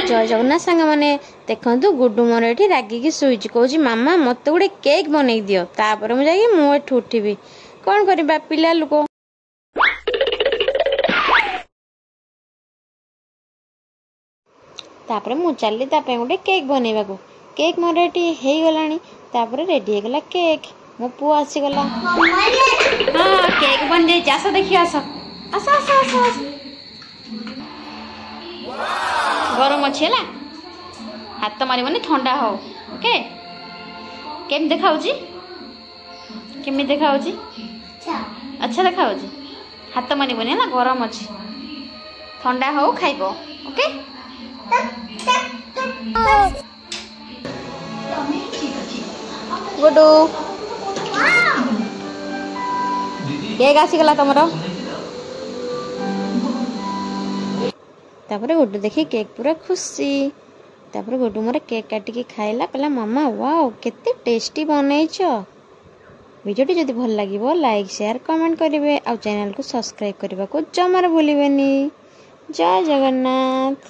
जय जगन्नाथ सांग मैंने देखु गुड्डू मोर ये रागिकी शुई कौच मामा मत गोटे केक बनई दियो तापर मुझे उठिबी कौन करवा पिला लोक तापर मु चली गोटे केक बनइबा को केक मोर ये हो गला रेडी हो गला केक मो पु आसीगला हाँ केक बन जाए आस देखिए आस आस आस आस आस गरम अच्छी है हाथ मारबनी ठंडा हो ओके केम देखा केमी देखा अच्छा देखा हाथ मारबनी है गरम अच्छी ठंडा हो खाइब ओके गुडू केक आसीगला तुम तापर गुड्डू देखी केक पूरा खुशी तापर गुड्डू मोर केक काटिकी खाइला कहला मामा वाओ केते टेस्टी बनैछ वीडियोटी जदि भल लागिबो लाइक शेयर कमेंट करेंगे आ चैनल को सब्सक्राइब करने को जमार भूलिबेनी। जय जगन्नाथ।